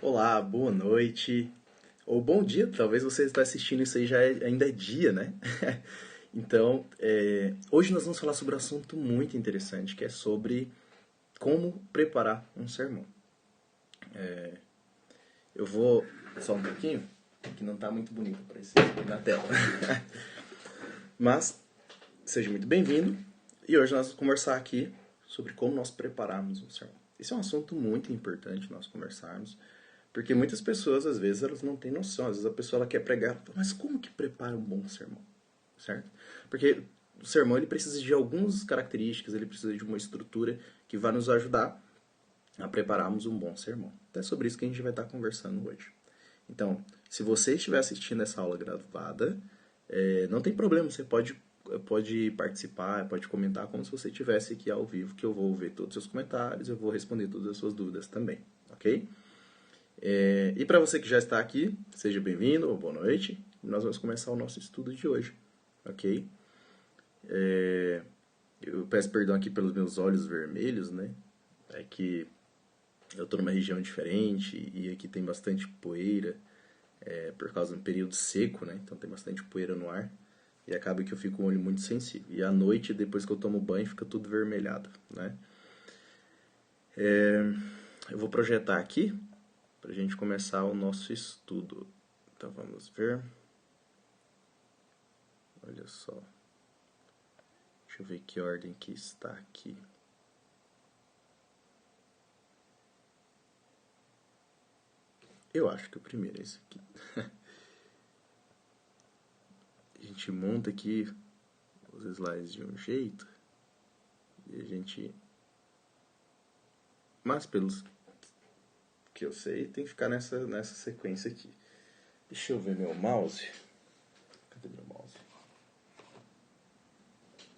Olá, boa noite, ou bom dia, talvez você está assistindo isso aí ainda é dia, né? Então, hoje nós vamos falar sobre um assunto muito interessante, que é sobre como preparar um sermão. Eu vou só um pouquinho, que não está muito bonito aparecer aqui na tela. Mas, seja muito bem-vindo, e hoje nós vamos conversar aqui sobre como nós prepararmos um sermão. Esse é um assunto muito importante nós conversarmos, porque muitas pessoas, às vezes, elas não têm noção. Às vezes a pessoa ela quer pregar, mas como que prepara um bom sermão? Certo? Porque o sermão ele precisa de algumas características, ele precisa de uma estrutura que vai nos ajudar a prepararmos um bom sermão. Então é sobre isso que a gente vai estar conversando hoje. Então, se você estiver assistindo essa aula gravada, não tem problema, você pode participar, pode comentar como se você estivesse aqui ao vivo, que eu vou ver todos os seus comentários, eu vou responder todas as suas dúvidas também, ok? E para você que já está aqui, seja bem-vindo ou boa noite. Nós vamos começar o nosso estudo de hoje, ok? Eu peço perdão aqui pelos meus olhos vermelhos, né? É que eu estou numa região diferente e aqui tem bastante poeira, por causa de um período seco, né? Então tem bastante poeira no ar e acaba que eu fico com o olho muito sensível. E à noite, depois que eu tomo banho, fica tudo vermelhado, né? Eu vou projetar aqui para a gente começar o nosso estudo. Então vamos ver. Olha só. Deixa eu ver que ordem que está aqui. Eu acho que o primeiro é esse aqui. A gente monta aqui os slides de um jeito e a gente... Mas pelos que eu sei, tem que ficar nessa sequência aqui. Deixa eu ver meu mouse. Cadê meu mouse?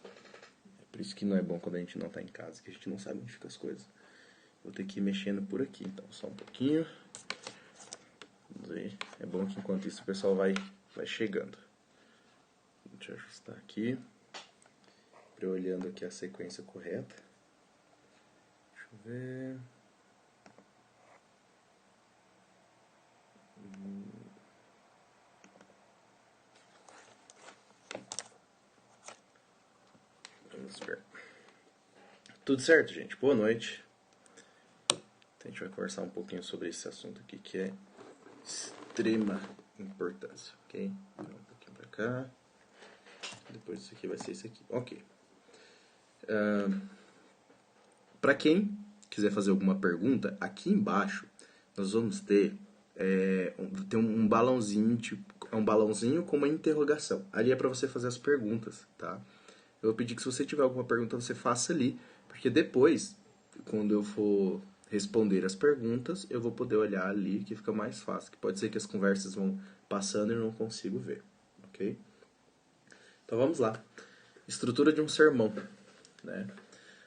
É por isso que não é bom quando a gente não está em casa, que a gente não sabe onde ficam as coisas. Vou ter que ir mexendo por aqui, então, só um pouquinho. Vamos ver. É bom que enquanto isso o pessoal vai chegando. Deixa eu ajustar aqui. Para eu olhando aqui a sequência correta. Deixa eu ver. Vamos ver. Tudo certo, gente? Boa noite. Então, a gente vai conversar um pouquinho sobre esse assunto aqui que é extrema importância, ok? Então, um pouquinho pra cá. Depois isso aqui vai ser isso aqui. Ok. Para quem quiser fazer alguma pergunta, aqui embaixo nós vamos ter um balãozinho, um balãozinho com uma interrogação. Ali é para você fazer as perguntas, tá? Eu vou pedir que se você tiver alguma pergunta, você faça ali, porque depois, quando eu for responder as perguntas, eu vou poder olhar ali, que fica mais fácil. Que pode ser que as conversas vão passando e eu não consigo ver, ok? Então vamos lá. Estrutura de um sermão, né?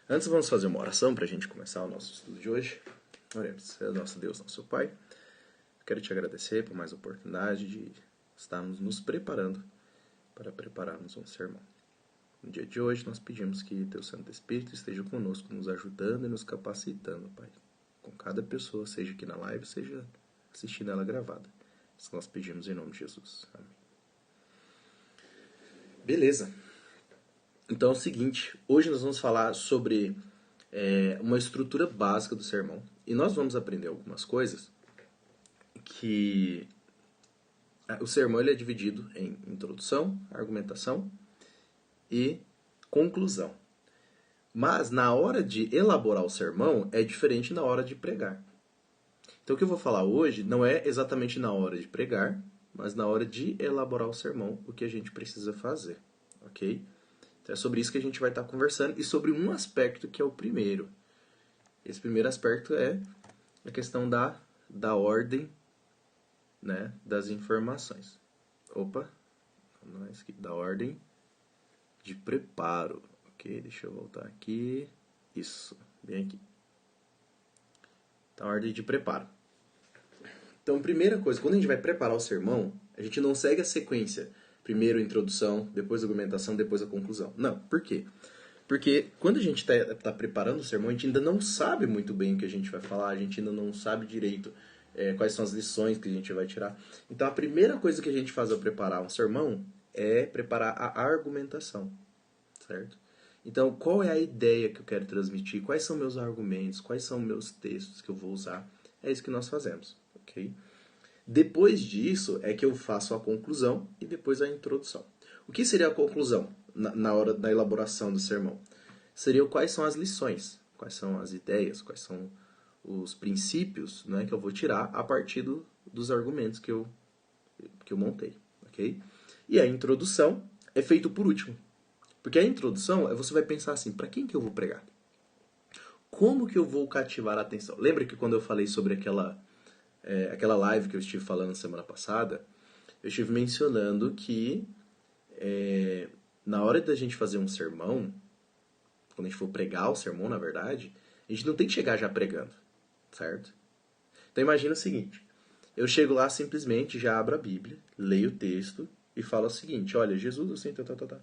Antes vamos fazer uma oração para a gente começar o nosso estudo de hoje. Oremos. Nosso Deus, nosso Pai, quero te agradecer por mais oportunidade de estarmos nos preparando para prepararmos um sermão. No dia de hoje nós pedimos que Teu Santo Espírito esteja conosco, nos ajudando e nos capacitando, Pai. Com cada pessoa, seja aqui na live, seja assistindo ela gravada. Isso nós pedimos em nome de Jesus. Amém. Beleza. Então é o seguinte, hoje nós vamos falar sobre uma estrutura básica do sermão. E nós vamos aprender algumas coisas que... O sermão ele é dividido em introdução, argumentação e conclusão. Mas na hora de elaborar o sermão é diferente na hora de pregar. Então o que eu vou falar hoje não é exatamente na hora de pregar, mas na hora de elaborar o sermão, o que a gente precisa fazer, ok? Então é sobre isso que a gente vai estar conversando e sobre um aspecto que é o primeiro. Esse primeiro aspecto é a questão da ordem, né, das informações. Opa, não é isso aqui, da ordem de preparo. Ok, deixa eu voltar aqui. Isso, bem aqui. Então, a ordem de preparo. Então, primeira coisa, quando a gente vai preparar o sermão, a gente não segue a sequência. Primeiro a introdução, depois a argumentação, depois a conclusão. Não, por quê? Porque quando a gente está preparando o sermão, a gente ainda não sabe muito bem o que a gente vai falar, a gente ainda não sabe direito quais são as lições que a gente vai tirar. Então a primeira coisa que a gente faz ao preparar um sermão é preparar a argumentação, certo? Então, qual é a ideia que eu quero transmitir? Quais são meus argumentos? Quais são meus textos que eu vou usar? É isso que nós fazemos, ok? Depois disso é que eu faço a conclusão e depois a introdução. O que seria a conclusão na hora da elaboração do sermão? Seriam quais são as lições, quais são as ideias, quais são os princípios, né, que eu vou tirar a partir dos argumentos que eu montei, ok? E a introdução é feito por último. Porque a introdução, você vai pensar assim, para quem que eu vou pregar? Como que eu vou cativar a atenção? Lembra que quando eu falei sobre aquela live que eu estive falando semana passada, eu estive mencionando que na hora da gente fazer um sermão, quando a gente for pregar o sermão, na verdade, a gente não tem que chegar já pregando, certo? Então imagina o seguinte, eu chego lá simplesmente, já abro a Bíblia, leio o texto e falo o seguinte, olha, Jesus assim, tá.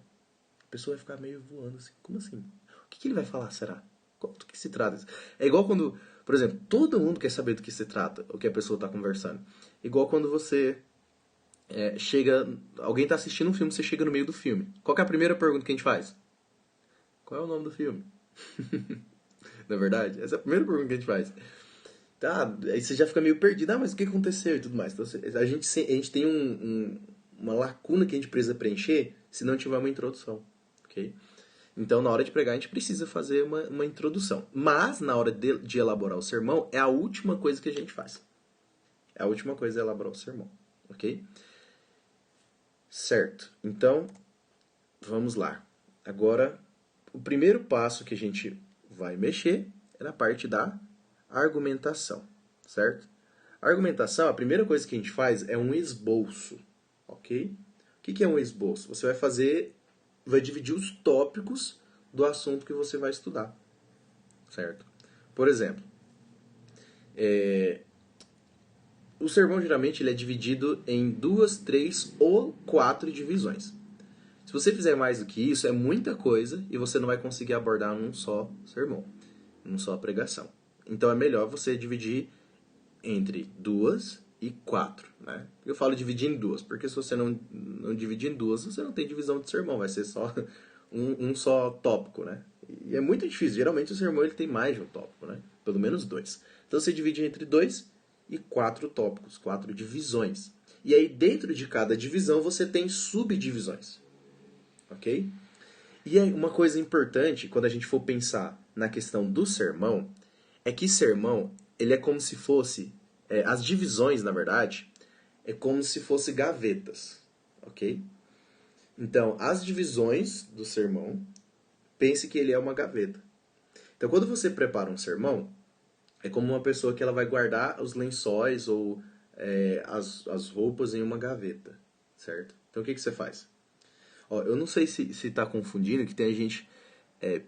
A pessoa vai ficar meio voando assim, como assim? O que ele vai falar, será? Do que se trata isso? É igual quando, por exemplo, todo mundo quer saber do que se trata, o que a pessoa está conversando. Igual quando você chega, alguém está assistindo um filme, você chega no meio do filme. Qual que é a primeira pergunta que a gente faz? Qual é o nome do filme? Na verdade, essa é a primeira pergunta que a gente faz. Tá, aí você já fica meio perdido. Ah, mas o que aconteceu e tudo mais. Então, a gente tem uma lacuna que a gente precisa preencher se não tiver uma introdução, ok? Então, na hora de pregar, a gente precisa fazer uma introdução. Mas, na hora de elaborar o sermão, é a última coisa que a gente faz. É a última coisa é elaborar o sermão, ok? Certo. Então, vamos lá. Agora, o primeiro passo que a gente vai mexer é na parte da argumentação, certo? A argumentação, a primeira coisa que a gente faz é um esboço, ok? O que é um esboço? Você vai dividir os tópicos do assunto que você vai estudar, certo? Por exemplo, o sermão geralmente ele é dividido em 2, 3 ou 4 divisões. Se você fizer mais do que isso, é muita coisa e você não vai conseguir abordar num só sermão, numa só pregação. Então é melhor você dividir entre 2 e 4, né? Eu falo dividir em 2, porque se você não dividir em 2, você não tem divisão de sermão, vai ser só um só tópico, né? E é muito difícil, geralmente o sermão ele tem mais de um tópico, né? Pelo menos 2. Então você divide entre 2 e 4 tópicos, 4 divisões. E aí dentro de cada divisão você tem subdivisões, ok? E aí uma coisa importante quando a gente for pensar na questão do sermão é que sermão ele é como se fosse as divisões, na verdade, é como se fosse gavetas, ok? Então, as divisões do sermão, pense que ele é uma gaveta. Então, quando você prepara um sermão, é como uma pessoa que ela vai guardar os lençóis ou as roupas em uma gaveta, certo? Então, o que você faz? Ó, eu não sei se está confundindo, que tem gente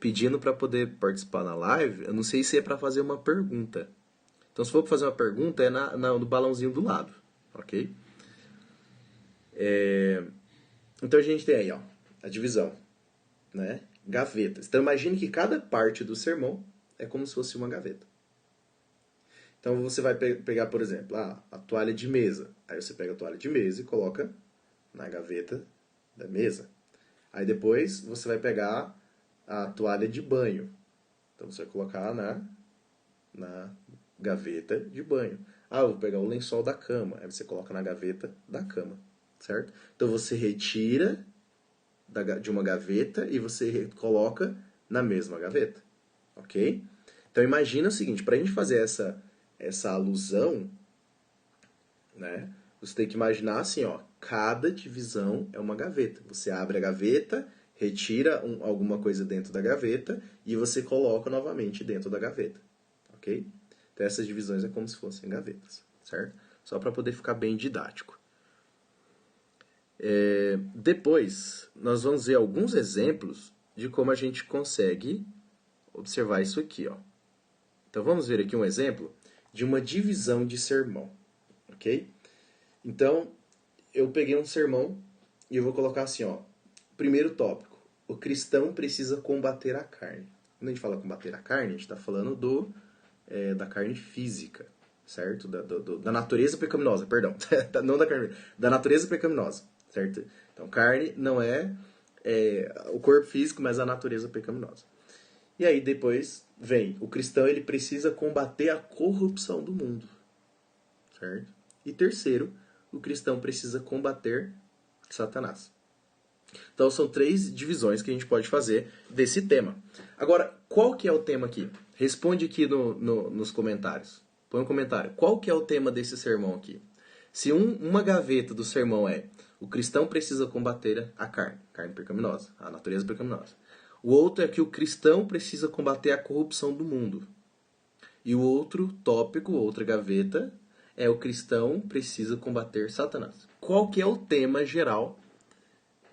pedindo para poder participar na live, eu não sei se é para fazer uma pergunta. Então, se for para fazer uma pergunta, é no balãozinho do lado, ok? Então, a gente tem aí, ó, a divisão, né? Gavetas. Então, imagine que cada parte do sermão é como se fosse uma gaveta. Então, você vai pegar, por exemplo, a toalha de mesa. Aí você pega a toalha de mesa e coloca na gaveta da mesa. Aí depois você vai pegar a toalha de banho. Então, você vai colocar na gaveta de banho. Eu vou pegar o lençol da cama. Aí você coloca na gaveta da cama, certo? Então você retira de uma gaveta e você coloca na mesma gaveta, ok? Então imagina o seguinte, para a gente fazer essa alusão, né? Você tem que imaginar assim, ó, cada divisão é uma gaveta. Você abre a gaveta, retira alguma coisa dentro da gaveta e você coloca novamente dentro da gaveta, ok? Então essas divisões é como se fossem gavetas, certo? Só para poder ficar bem didático. Depois, nós vamos ver alguns exemplos de como a gente consegue observar isso aqui, ó. Então vamos ver aqui um exemplo de uma divisão de sermão, ok? Então, eu peguei um sermão e eu vou colocar assim, ó. Primeiro tópico, o cristão precisa combater a carne. Quando a gente fala combater a carne, a gente está falando da carne física, certo? Da natureza pecaminosa, perdão. Não da carne, da natureza pecaminosa, certo? Então, carne não é o corpo físico, mas a natureza pecaminosa. E aí depois vem, o cristão ele precisa combater a corrupção do mundo, certo? E terceiro, o cristão precisa combater Satanás. Então são 3 divisões que a gente pode fazer desse tema. Agora, qual que é o tema aqui? Responde aqui nos comentários. Põe um comentário. Qual que é o tema desse sermão aqui? Se uma gaveta do sermão é o cristão precisa combater a carne pecaminosa, a natureza pecaminosa. O outro é que o cristão precisa combater a corrupção do mundo. E o outro tópico, outra gaveta, é o cristão precisa combater Satanás. Qual que é o tema geral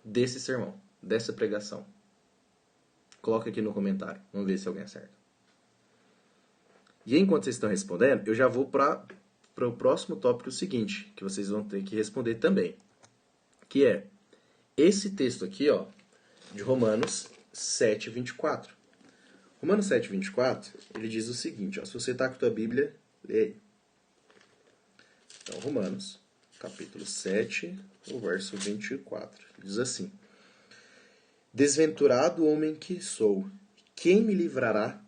desse sermão, dessa pregação? Coloca aqui no comentário. Vamos ver se alguém acerta. E enquanto vocês estão respondendo, eu já vou para o próximo tópico seguinte, que vocês vão ter que responder também. Que é esse texto aqui, ó, de Romanos 7:24. Romanos 7:24, ele diz o seguinte, ó, se você está com a tua Bíblia, lê aí. Então, Romanos, capítulo 7, o verso 24. Diz assim: Desventurado homem que sou, quem me livrará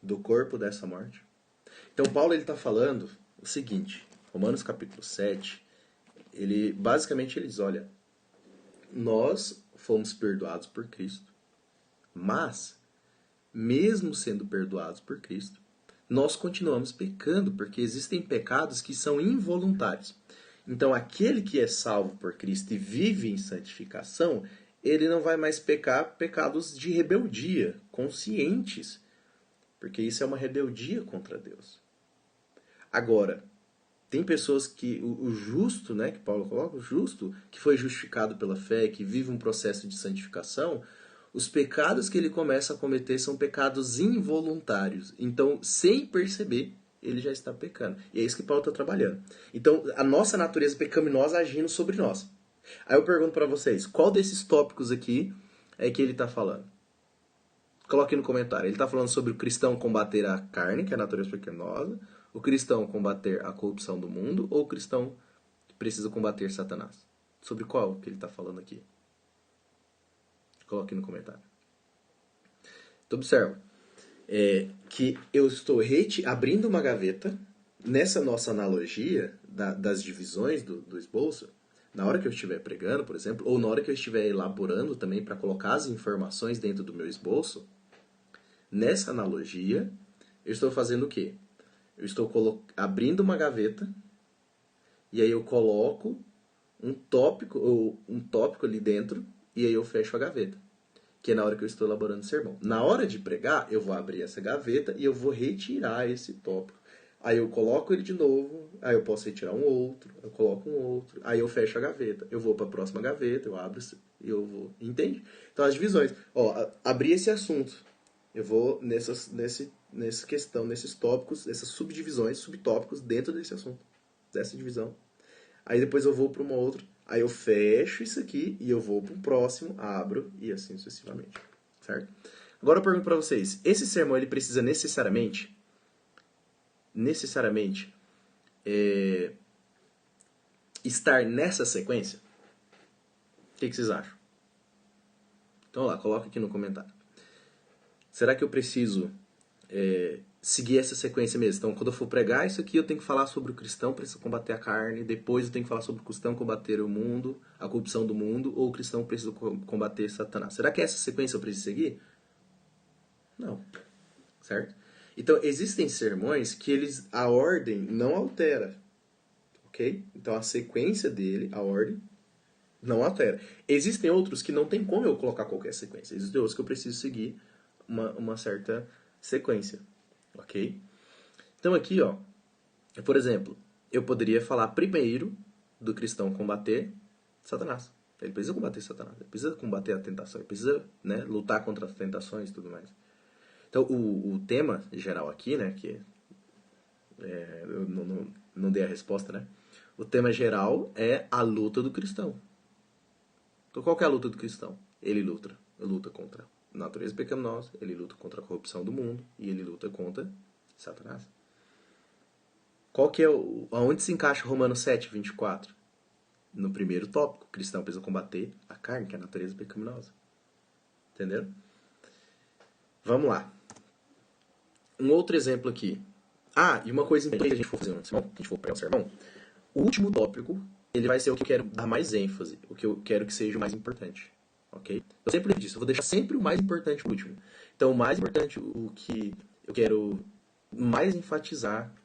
do corpo dessa morte? Então, Paulo está falando o seguinte, Romanos capítulo 7, basicamente ele diz, olha, nós fomos perdoados por Cristo, mas, mesmo sendo perdoados por Cristo, nós continuamos pecando, porque existem pecados que são involuntários. Então, aquele que é salvo por Cristo e vive em santificação, ele não vai mais pecar pecados de rebeldia, conscientes, porque isso é uma rebeldia contra Deus. Agora, tem pessoas que, o justo, né, que Paulo coloca, o justo, que foi justificado pela fé, que vive um processo de santificação, os pecados que ele começa a cometer são pecados involuntários. Então, sem perceber, ele já está pecando. E é isso que Paulo está trabalhando. Então, a nossa natureza pecaminosa agindo sobre nós. Aí eu pergunto para vocês, qual desses tópicos aqui é que ele está falando? Coloque no comentário. Ele está falando sobre o cristão combater a carne, que é a natureza pecaminosa, o cristão combater a corrupção do mundo, ou o cristão precisa combater Satanás? Sobre qual que ele está falando aqui? Coloque no comentário. Então observa que eu estou abrindo uma gaveta nessa nossa analogia das divisões do esboço. Na hora que eu estiver pregando, por exemplo, ou na hora que eu estiver elaborando também para colocar as informações dentro do meu esboço, nessa analogia, eu estou fazendo o quê? Eu estou abrindo uma gaveta e aí eu coloco um tópico ali dentro e aí eu fecho a gaveta, que é na hora que eu estou elaborando o sermão. Na hora de pregar, eu vou abrir essa gaveta e eu vou retirar esse tópico. Aí eu coloco ele de novo, aí eu posso retirar um outro, eu coloco um outro, aí eu fecho a gaveta. Eu vou para a próxima gaveta, eu abro e eu vou... Entende? Então as divisões. Ó, abri esse assunto. Eu vou nessa questão, nesses tópicos, essas subdivisões, subtópicos dentro desse assunto, dessa divisão. Aí depois eu vou para uma outra, aí eu fecho isso aqui e eu vou para o próximo, abro e assim sucessivamente, certo? Agora eu pergunto para vocês, esse sermão ele precisa necessariamente estar nessa sequência? O que vocês acham? Então lá, coloca aqui no comentário. Será que eu preciso seguir essa sequência mesmo? Então, quando eu for pregar isso aqui, eu tenho que falar sobre o cristão precisa combater a carne, depois eu tenho que falar sobre o cristão combater o mundo, a corrupção do mundo, ou o cristão precisa combater Satanás. Será que essa sequência eu preciso seguir? Não. Certo? Então, existem sermões que a ordem não altera. Ok? Então, a sequência dele, a ordem, não altera. Existem outros que não tem como eu colocar qualquer sequência. Existem outros que eu preciso seguir uma certa sequência, ok? Então aqui, ó, por exemplo, eu poderia falar primeiro do cristão combater Satanás. Ele precisa combater Satanás, ele precisa combater a tentação, ele precisa, né, lutar contra as tentações e tudo mais. Então o tema geral aqui, né, que eu não dei a resposta, né? O tema geral é a luta do cristão. Então qual que é a luta do cristão? Ele luta contra natureza pecaminosa, ele luta contra a corrupção do mundo e ele luta contra Satanás. Qual que é aonde se encaixa Romanos 7:24? No primeiro tópico, o cristão precisa combater a carne, que é a natureza pecaminosa. Entenderam? Vamos lá. Um outro exemplo aqui. Ah, e uma coisa importante que a gente for fazer um sermão, que a gente for pegar um sermão, o último tópico, ele vai ser o que eu quero dar mais ênfase, o que eu quero que seja o mais importante. Ok? Eu sempre disso, eu vou deixar sempre o mais importante no último. Então, o mais importante, o que eu quero mais enfatizar,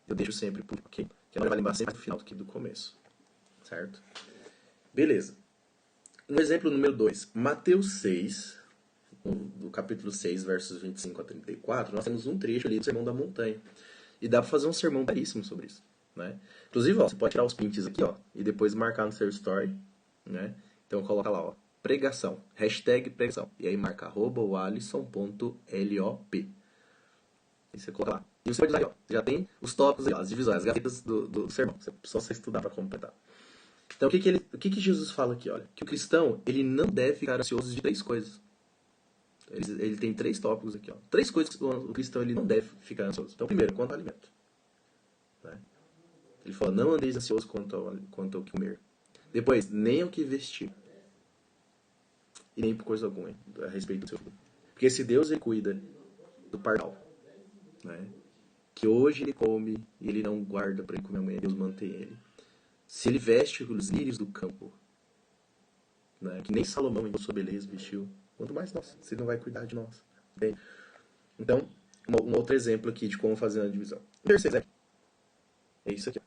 eu deixo sempre por último, ok? Que ela vai lembrar sempre do final do que do começo. Certo? Beleza. Um exemplo número 2. Mateus 6, do capítulo 6, versos 25 a 34, nós temos um trecho ali do Sermão da Montanha. E dá pra fazer um sermão belíssimo sobre isso. Né? Inclusive, ó, você pode tirar os prints aqui, ó, e depois marcar no seu story. Né? Então coloca lá, ó, pregação, hashtag pregação. E aí marca @alisson.lop. E você coloca lá. E você pode lá, ó, já tem os tópicos aí, ó, as divisões, as gavetas do sermão. Só você estudar para completar. Então, o que Jesus fala aqui? Olha, que o cristão, ele não deve ficar ansioso de 3 coisas. Ele tem 3 tópicos aqui. Ó. 3 coisas que o cristão ele não deve ficar ansioso. Então, primeiro, quanto ao alimento. Né? Ele fala, não andeis ansioso quanto ao que comer. Depois, nem o que vestir. E nem por coisa alguma, hein, a respeito do seu filho. Porque se Deus ele cuida do pardal, né? Que hoje ele come e ele não guarda para ele comer amanhã, Deus mantém ele. Se ele veste os lírios do campo, né, que nem Salomão em sua beleza vestiu, quanto mais nós, se ele não vai cuidar de nós. Entende? Então, um outro exemplo aqui de como fazer uma divisão. O terceiro exemplo é isso aqui.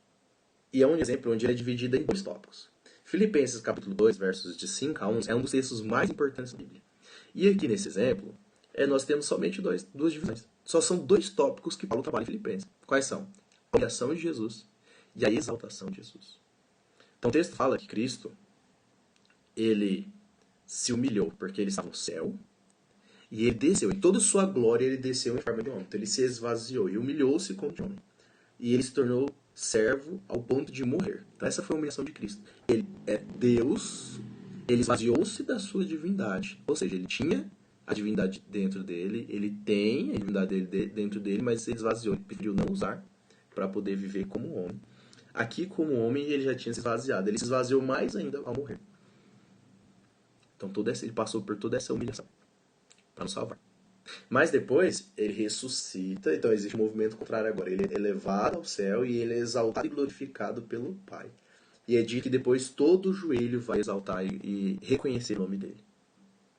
E é um exemplo onde ele é dividido em 2 tópicos. Filipenses capítulo 2, versos de 5 a 11, é um dos textos mais importantes da Bíblia. E aqui nesse exemplo, nós temos somente 2 divisões. Só são 2 tópicos que Paulo trabalha em Filipenses. Quais são? A humilhação de Jesus e a exaltação de Jesus. Então o texto fala que Cristo, ele se humilhou porque ele estava no céu e ele desceu. Em toda sua glória ele desceu em forma de homem. Então ele se esvaziou e humilhou-se como de homem. E ele se tornou servo ao ponto de morrer. Então essa foi a humilhação de Cristo. Ele é Deus, ele esvaziou-se da sua divindade. Ou seja, ele tinha a divindade dentro dele, ele tem a divindade dele dentro dele, mas ele esvaziou, ele preferiu não usar para poder viver como homem. Aqui, como homem, ele já tinha se esvaziado. Ele se esvaziou mais ainda ao morrer. Então, ele passou por toda essa humilhação para nos salvar. Mas depois, ele ressuscita. Então, existe um movimento contrário agora. Ele é elevado ao céu e ele é exaltado e glorificado pelo Pai. E é dito que depois todo joelho vai exaltar e reconhecer o nome dele.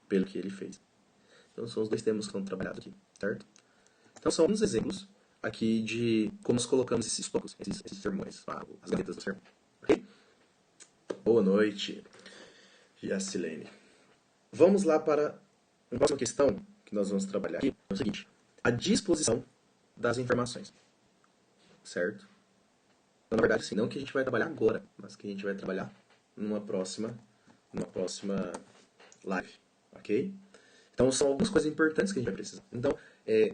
Pelo que ele fez. Então, são os 2 temas que estão trabalhados aqui. Certo? Então, são alguns exemplos aqui de como nós colocamos esses tópicos, esses sermões, as gavetas do sermão. Ok? Boa noite, Jacilene. Vamos lá para a próxima questão que nós vamos trabalhar aqui. É o seguinte, a disposição das informações. Certo? Então, na verdade, assim, não que a gente vai trabalhar agora, mas que a gente vai trabalhar numa próxima live. Ok? Então, são algumas coisas importantes que a gente vai precisar. Então,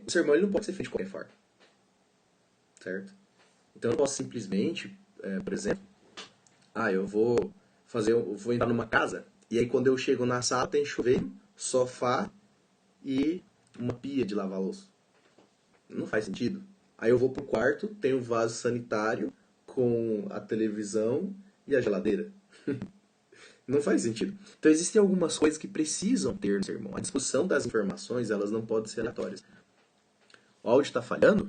o sermão ele não pode ser feito de qualquer forma. Certo? Então eu não posso simplesmente, por exemplo, eu vou entrar numa casa e aí quando eu chego na sala tem chuveiro, sofá e uma pia de lavar louça. Não faz sentido. Aí eu vou pro quarto, tem um vaso sanitário com a televisão e a geladeira. Não faz sentido. Então existem algumas coisas que precisam ter no sermão. A disposição das informações, elas não podem ser aleatórias. O áudio está falhando?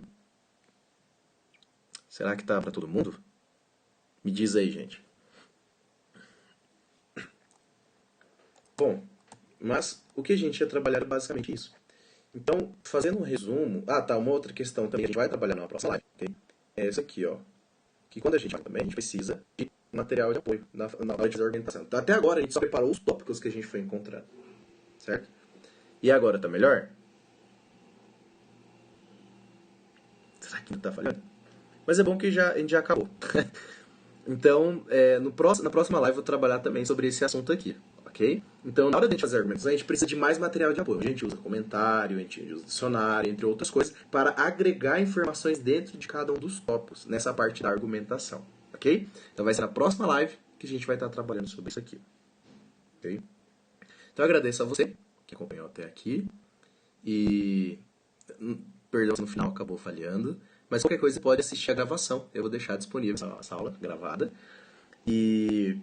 Será que tá para todo mundo? Me diz aí, gente. Bom, mas o que a gente ia trabalhar é basicamente isso. Então, fazendo um resumo... uma outra questão também que a gente vai trabalhar na próxima live, ok? É essa aqui, ó. Que quando a gente vai também, a gente precisa de material de apoio na hora de fazer a orientação. Então, até agora a gente só preparou os tópicos que a gente foi encontrando. Certo? E agora, tá melhor? Será que não tá falhando? Mas é bom que a gente já acabou. Então, na próxima live eu vou trabalhar também sobre esse assunto aqui, ok? Então, na hora de a gente fazer argumentos, a gente precisa de mais material de apoio. A gente usa comentário, a gente usa dicionário, entre outras coisas, para agregar informações dentro de cada um dos tópicos, nessa parte da argumentação, ok? Então, vai ser na próxima live que a gente vai estar trabalhando sobre isso aqui, ok? Então, eu agradeço a você que acompanhou até aqui e... Perdão se no final acabou falhando, Mas qualquer coisa você pode assistir a gravação. Eu vou deixar disponível essa aula gravada. E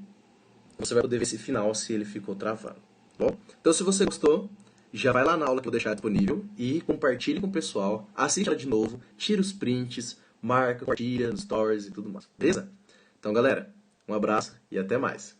você vai poder ver esse final se ele ficou travado. Bom, então se você gostou, já vai lá na aula que eu vou deixar disponível e compartilhe com o pessoal, assiste ela de novo, tira os prints, marca, compartilha nos stories e tudo mais. Beleza? Então, galera, um abraço e até mais.